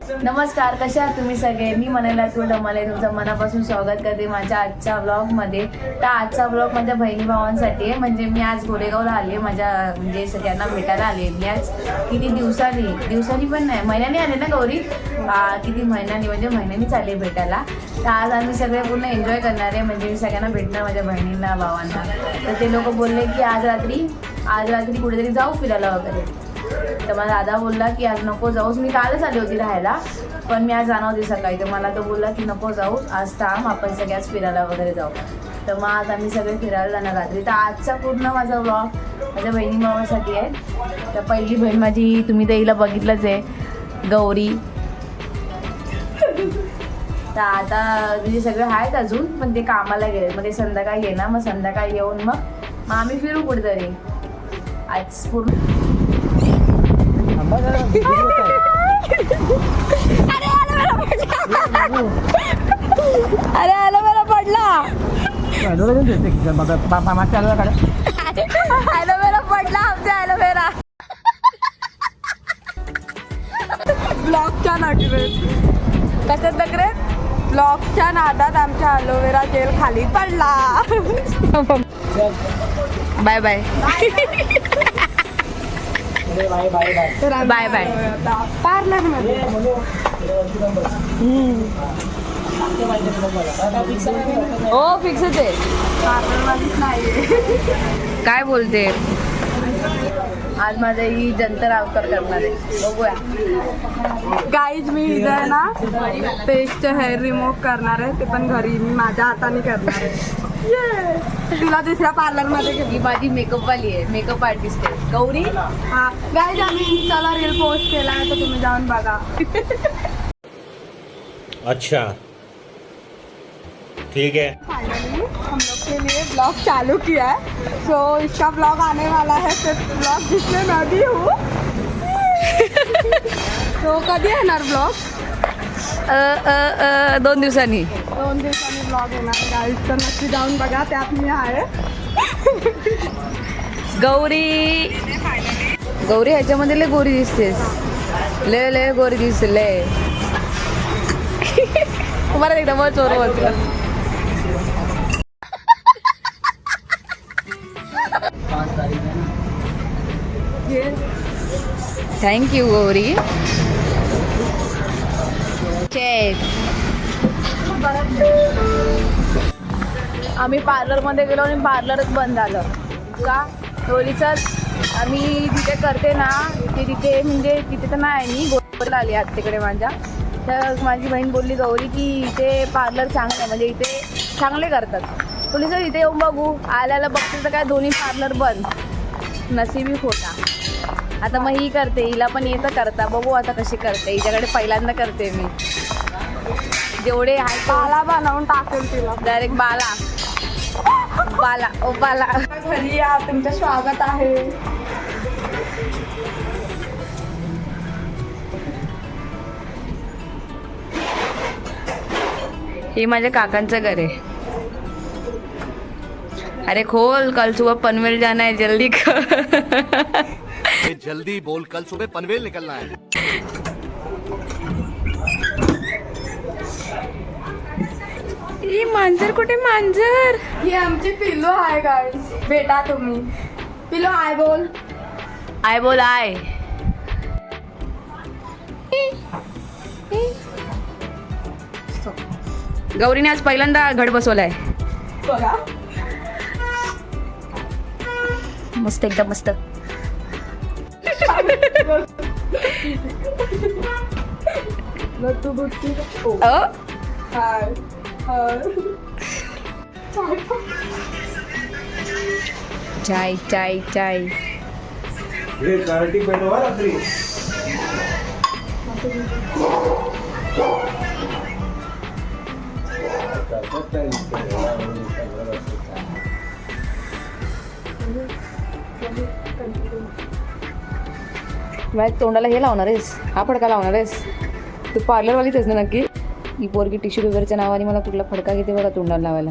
नमस्कार, कसे आहात तुम्ही सगळे? मी मनाला डमाले तुमचं मनापासून स्वागत करते माझ्या आजच्या व्लॉगमध्ये. तर आजचा व्लॉग माझ्या बहिणी भावांसाठी आहे. म्हणजे मी आज गोरेगावला आले, माझ्या म्हणजे सगळ्यांना भेटायला आले. मी आज किती दिवसांनी पण नाही, महिन्याने आले ना गौरी. किती महिन्यानी म्हणजे महिन्यानीच आले भेटायला. तर आज आम्ही सगळे पूर्ण एन्जॉय करणार आहे. म्हणजे मी सगळ्यांना भेटणार, माझ्या बहिणींना भावांना. तर ते लोक बोलले की आज रात्री कुठेतरी जाऊ फिरायला वगैरे. तर मला दादा बोलला की आज नको जाऊस. मी कालच आली होती राहायला, पण मी आज जाणार होती सकाळी. तर मला तो बोलला की नको जाऊ, आज थांब, आपण सगळ्याच फिरायला वगैरे जाऊ. तर मग आज आम्ही सगळे फिरायला जाणार रात्री. तर आजचा पूर्ण माझा व्लॉग माझ्या बहिणी भावासाठी आहे. तर पहिली बहीण माझी, तुम्ही तर हिला बघितलंच आहे, गौरी. तर आता म्हणजे सगळे आहेत अजून, पण ते कामाला गेले. मग ते संध्याकाळी येणार, मग संध्याकाळी येऊन मग आम्ही फिरू कुठेतरी. आज पूर्ण अरे ॲलोवेरा पडला. ॲलोवेरा पडला आमच्या ॲलोवेरा. ब्लॉकच्या नाटवेत कशात तक्रेत ब्लॉकच्या नादात आमच्या ॲलोवेरा जेल खाली पडला. Bye bye bye bye. Parlour मध्ये हो फिक्सच आहे, पार्लरमध्येच नाही. काय बोलते? आज माझ्या ही जंतर अवतार करणार आहे, बघूया. गाईज मी इथं आहे ना पेस्ट हेअर रिमूव्ह करणार आहे, ते पण घरी मी माझ्या हाताने करणार आहे. तुला दुसऱ्या पार्लर मध्ये ही माझी मेकअप वाली आहे, मेकअप आर्टिस्ट आहे गौरी. हा गाईज आम्ही इंस्टाला रील पोस्ट केला आहे, तर तुम्ही जाऊन बघा. अच्छा ठीक है. फाइनली हम लोग के लिए ब्लॉग चालू किया है. सो इसका ब्लॉग आने वाला है, फिर ब्लॉग जिसमें मैं भी हूँ. तो कधी येणार ब्लॉग? 2 दिवसांनी ब्लॉग येणार गाईज, तर नक्की जाऊन बघा, त्यात मी आहे. गौरी ह्याच्यामध्ये लय गोरी दिसतेस, लय गोरी दिसते लय. तुम्हाला एकदा मग चोर होतं. Thank you Gauri. आम्ही पार्लरमध्ये गेलो आणि पार्लरच बंद झालं का? गौरीचंच आम्ही जिथे करते ना तिथे म्हणजे तिथे तर नाही, मी गोरेगावला आली आत्तेकडे माझ्या. तर माझी बहीण बोलली गौरी की इथे पार्लर चांगलं आहे, म्हणजे इथे चांगले करतात. बोलली सर इथे येऊन बघू. आल्याला बघते तर काय दोन्ही पार्लर बंद. नसीबी खोटा. आता मग ही करते, हिला पण येतं करता, बघू आता कशी करते. हिच्याकडे पहिल्यांदा करते मी. जेवढे आहे बाला बनवून टाकेल तिला डायरेक्ट. बाला घरी या, तुमचं स्वागत आहे. हे माझ्या काकांचं घर आहे. अरे खोल, कल सुबह पनवेल जाना है, जल्दी कर. जल्दी बोल, कल सुबह पनवेल निकलना है. ही मांजर कुठे? मांजर ही आमची पिल्लू आहे गाईस. बेटा तुम्ही पिल्लू आय बोल. आय गौरीने आज पहिल्यांदा घड बसवलाय बघा. मस्त, एकदम मस्त. चाय तोंडाला हे लावणार आहेस? हा फडका लावणार आहेस तू? पार्लरवालीच आहेस ना नक्की? ही पोरगी टिश्यू पेपरच्या नावाने मला कुठला फडका घेते बघा तोंडाला लावायला.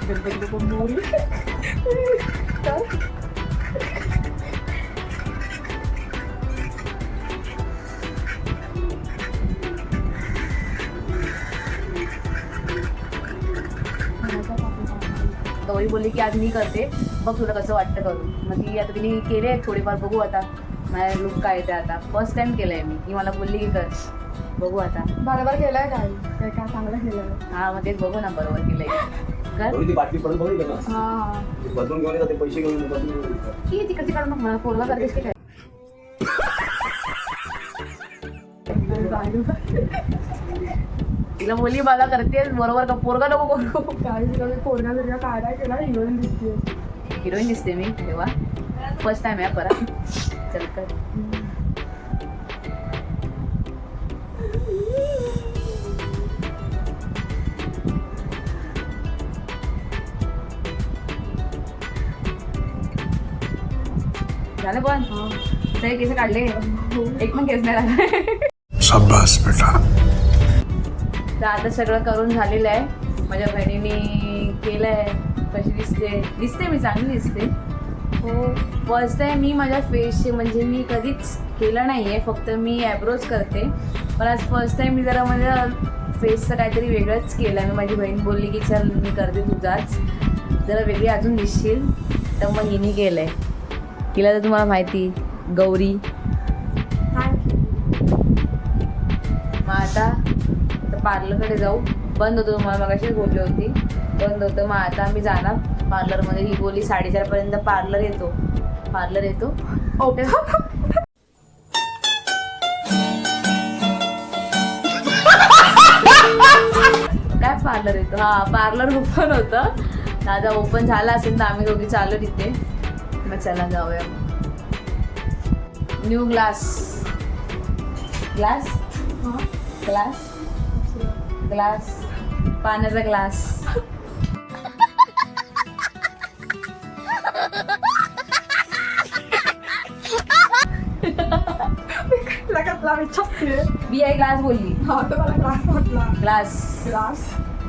गणपती बाप्पा मोरया. गौरी बोलली की आज मी करते, बघ तुला कसं वाटतं करून. मग ती आता तिने केले थोडेफार, बघू आता माझ्या लुक काय येते. आता फर्स्ट टाइम केलंय मी, ती मला बोलली की कर, बघू आता. बरोबर केलंय काय काय चांगलं केलं. हा मग तेच बघू ना बरोबर केलंय कर. ती बाटली पडून बघितलं ना, हा बदलून घेऊन येतात, ते पैसे घेऊन बदलून की तिकडची काढून मग मला पोरगा करतेस की काय. तिला बोलली मला करतेस बरोबर का, पोरगा नको करू. काही पोरगा बिरगा काय केला हिरोईन दिसते. हिरोईन दिसते मी तेव्हा, फर्स्ट टाइम आहे परत. चल कर. झालं पण सगळे केस काढले, एक पण केस नाही राहिला. शाबाश बेटा. तर आता सगळं करून झालेलं आहे. माझ्या बहिणीने केलंय. कशी दिसते मी चांगली दिसते. हो फर्स्ट टाइम मी माझ्या फेसचे, म्हणजे मी कधीच केलं नाही आहे, फक्त मी ॲब्रोज करते. पण आज फर्स्ट टाइम मी जरा माझ्या फेसचं काहीतरी वेगळंच केलं आहे. मी माझी बहीण बोलली की चल मी करते तुझाच, जरा वेगळी अजून दिसशील, तर मग हिने केलं आहे. तिला तर तुम्हाला माहिती गौरी. मग आता पार्लरकडे जाऊ. बंद होतं, तुम्हाला मगाशीच बोलली होती बंद होतं. मग आता आम्ही जाणार पार्लरमध्ये. ही बोलली 4:30पर्यंत पार्लर येतो. काय पार्लर येतो, हा पार्लर ओपन होतं. दादा ओपन झाला असेल तर आम्ही दोघी चालू तिथे. मग चला जाऊया. न्यू ग्लास पाण्याचा ग्लास. कसला विचारते. BI ग्लास बोलली. हा तर मला क्लास म्हटला. ग्लास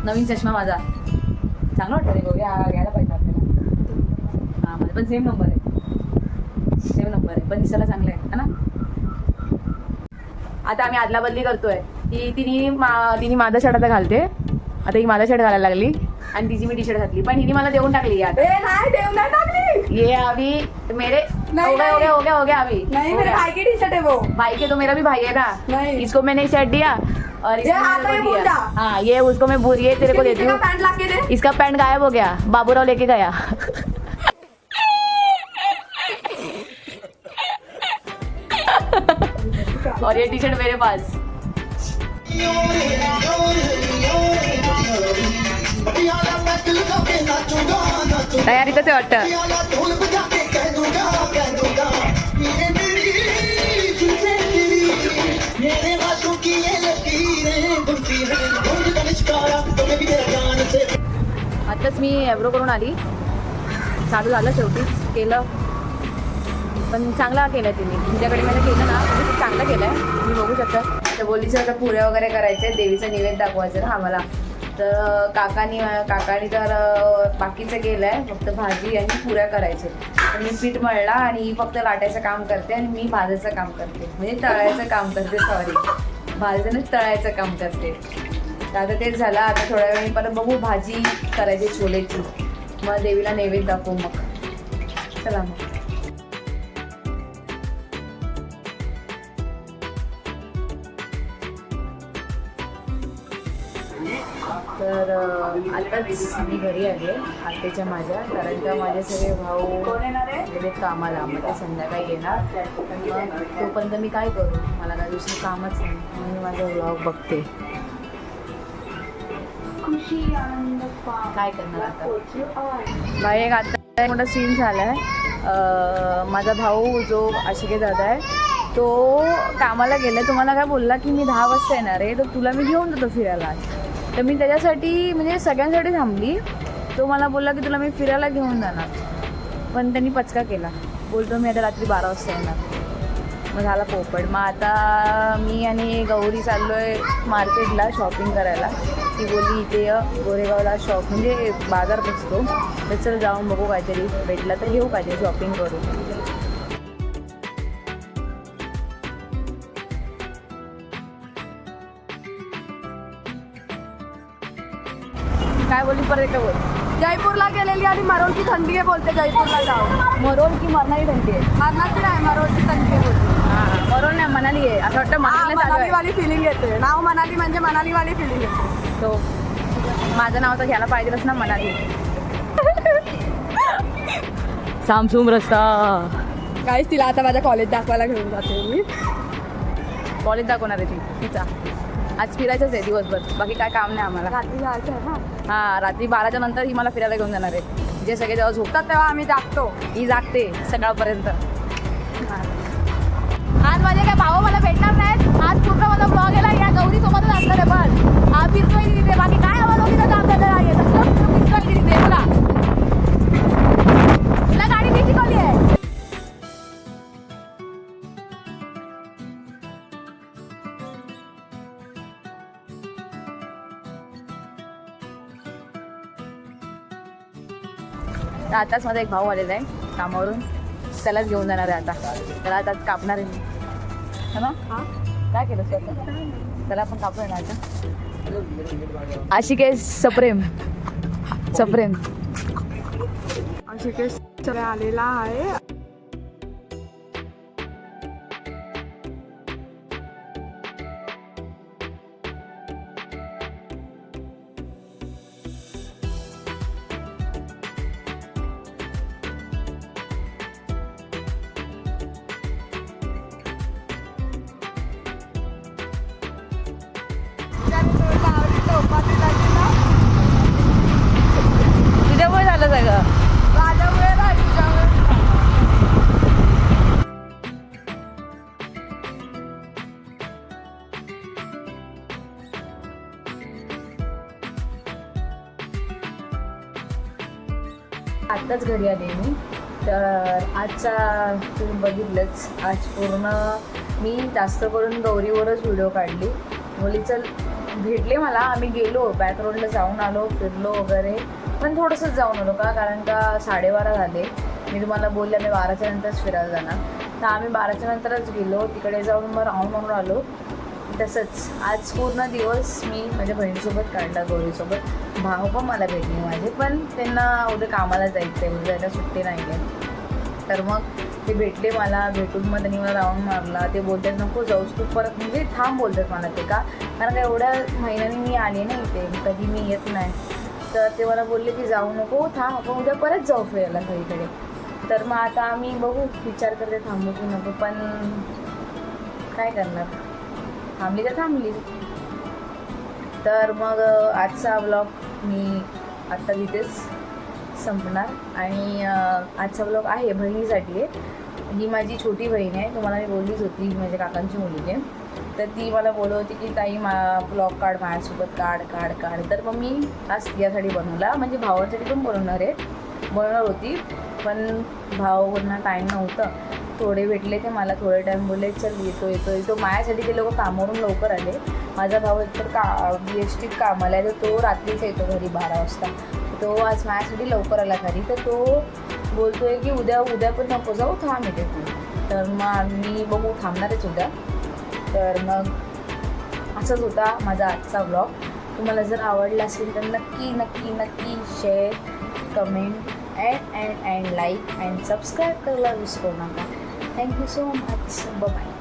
नवीन चष्मा माझा चांगला वाटतं रे गौरी. हा घ्यायला पाहिजे आपल्याला. हा माझा पण सेम नंबर आहे, पण दिसायला चांगलं आहे ना. आता आम्ही आदला बदली करतोय. तिने माझा शर्ट आता घालते. आता ही माझा शर्ट घालायला लागली आणि तिची मी टी शर्ट घातली, पण हिने मला देऊन टाकली. आता नाही देव नाही टाकली. ये अभी मेरे नहीं, हो गया अभी. नहीं हो मेरे गया. भाई की टी शर्ट है वो. भाई के तो मेरा भी भाई है ना. नहीं. इसको मैंने एक शर्ट दिया और ये हाथ में भूल जा. हाँ ये उसको मैं भूल, ये तेरे को देती हूँ. पैंट लाके दे. इसका पैंट गायब हो गया, बाबूराव लेके गया. और ये टी शर्ट मेरे पास. तयारी तर ते वाटतं. आताच मी ॲब्रो करून आली. चालू झालं शेवटीच केलं, पण चांगला केलं तिने. तुमच्याकडे मला केलं ना म्हणजे चांगलं केलं आहे. तुम्ही बघू शकता. तर बोलीचं आता पुऱ्या वगैरे करायचे, देवीचं नैवेद्य दाखवायचं ना आम्हाला. तर काकानी तर बाकीचं केलं आहे, फक्त भाजी आणि पुऱ्या करायचे. तर मी पीठ मळला आणि ही फक्त लाटायचं काम करते आणि मी भाजायचं काम करते, म्हणजे तळायचं काम करते. सॉरी भाजायचं तळायचं काम करते. तर आता तेच झालं. आता थोड्या वेळी परत बघू भाजी करायची छोलेची, मग देवीला नैवेद्य दाखवू. मग चला मग. तर आताच मी घरी आले आत्याच्या माझ्या, कारण का माझे सगळे भाऊ गेले कामाला. मग ते संध्याकाळी येणार. मग तोपर्यंत मी काय करू, मला काय दुसरं कामच नाही, म्हणून मी माझा व्लॉग बघते. काय करणार आता. बाई एक आता मोठा सीन झाला आहे. माझा भाऊ जो आशिके दादा आहे तो कामाला गेला. तुम्हाला काय बोलला की मी 10 वाजता येणार आहे, तर तुला मी घेऊन जातो फिरायला. तर मी त्याच्यासाठी म्हणजे सगळ्यांसाठी थांबली. तो मला बोलला की तुला मी फिरायला घेऊन जाणार, पण त्यांनी पचका केला. बोलतो मी आता रात्री 12 वाजता येणार. मग झाला पोपट. मग आता मी आणि गौरी चाललो आहे मार्केटला शॉपिंग करायला. ती बोलली इथे गोरेगावला शॉप म्हणजे बाजार बसतो, तर चल जाऊन बघू, काहीतरी भेटला तर घेऊ, काहीतरी शॉपिंग करू. काय बोलली परत का बोल. जयपूरला गेलेली आणि मरोळची थंडी आहे बोलते, जयपूरला जाऊ. मरोल की मरणारी थंडी आहे? मरणाची नाही, मरोळची थंडी आहे बोलते. हां, मरोल नाही, मनाली आहे. असं वाटतं मनालीला चालू आहे. मनालीवाली फिलिंग येते. नाव मनाली म्हणजे मनालीवाली फिलिंग येते. तो माझं नाव तर घ्यायला पाहिजेलच ना, मनाली. सामसूम रस्ता. काहीच तिला आता माझ्या कॉलेज दाखवायला घेऊन जाते मी. कॉलेज दाखवणार आहे ती तिचा. आज फिरायचंच आहे दिवसभर, बाकी काय काम नाही आम्हाला. रात्री जायचं आहे ना. हां, रात्री 12च्या नंतर ही मला फिरायला घेऊन जाणार आहे. जे सगळे जेव्हा झोपतात तेव्हा आम्ही जागतो. ही जागते सकाळपर्यंत. आज माझे काय भाऊ मला भेटणार नाहीत. आज पूर्ण माझा ब्लॉग गेला या गौरीसोबतच असणार आहे. पण हा फिरतोय तिथे, बाकी काय हवं लोकीचं काम करणार आहे. फिरतोय तिथे बोला. तुला गाडी मी शिकवली आहे. तर आताच माझा एक भाऊ आलेला आहे कामावरून, त्यालाच घेऊन जाणार आहे आता. त्याला आता कापणार आहे मी, है ना? काय केलं स्वतः त्याला आपण कापू ना आता. आशिकेश सप्रेम सप्रेम आशिकेश आलेला आहे. तुझ्यामुळे झालं सगळं. आत्ताच घरी आले मी. तर आजचा तुम्ही बघितलंच, आज पूर्ण मी जास्त करून गौरीवरच व्हिडिओ काढली. मुली चल भेटले मला, आम्ही गेलो बॅक रोडला, जाऊन आलो, फिरलो वगैरे. पण थोडंसंच जाऊन आलो का, कारण का 12:30 झाले. मी तुम्हाला बोलले आम्ही 12च्या नंतरच फिरायला जाणार, तर आम्ही 12च्या नंतरच गेलो. तिकडे जाऊन मग राऊंड मारून आलो. तसंच आज पूर्ण दिवस मी माझ्या बहिणीसोबत काढला, गौरीसोबत. भाऊ पण मला भेटले माझे, पण त्यांना उद्या कामाला जायचं आहे, उद्या सुट्टी नाही आहे. तर मग ते भेटले मला, भेटून मग त्यांनी मला राऊंड मारला. ते बोलतात नको जाऊस तू परत, म्हणजे थांब बोलतात मला ते का, कारण का एवढ्या महिन्याने मी आले ना इथे, कधी मी येत नाही. तर ते मला बोलले की जाऊ नको, थांब आपण उद्या परत जाऊ फिरायला सगळीकडे. तर मग आता आम्ही बघू, विचार करते थांबू की नको, पण काय करणार, थांबली तर थांबली. तर मग आजचा ब्लॉग मी आत्ता तिथेच संपणार. आणि आजचा ब्लॉग आहे बहिणीसाठी आहे. ही माझी छोटी बहीण आहे, तुम्हाला मी बोललीच होती, माझ्या काकांची मुलगी आहे. तर ती मला बोलत होती की ताई ब्लॉग काढ माझ्यासोबत, काढ काढ काढ. तर मग मी आज तिच्यासाठी बनवला, म्हणजे भावासाठी पण बनवणार होती, पण भावांना टाईम नव्हतं. थोडे भेटले ते मला, थोडे टाईम बोलले चल येतो. माझ्यासाठी ते लोक कामावरून लवकर आले. माझा भाऊ एकतर BSTत कामाला आहे, तर तो रात्रीच येतो घरी 12 वाजता. तो आज माझ्यासाठी लवकर आला घरी, तर तो बोलतोय की उद्या पण नको जाऊ, थांब येते तू. तर मग मी बघू, थांबणारच उद्या. तर मग असंच होता माझा आजचा ब्लॉग. तुम्हाला जर आवडला असेल तर नक्की share, comment and like and subscribe करायला विसरू नका. Thank you so much. बाय.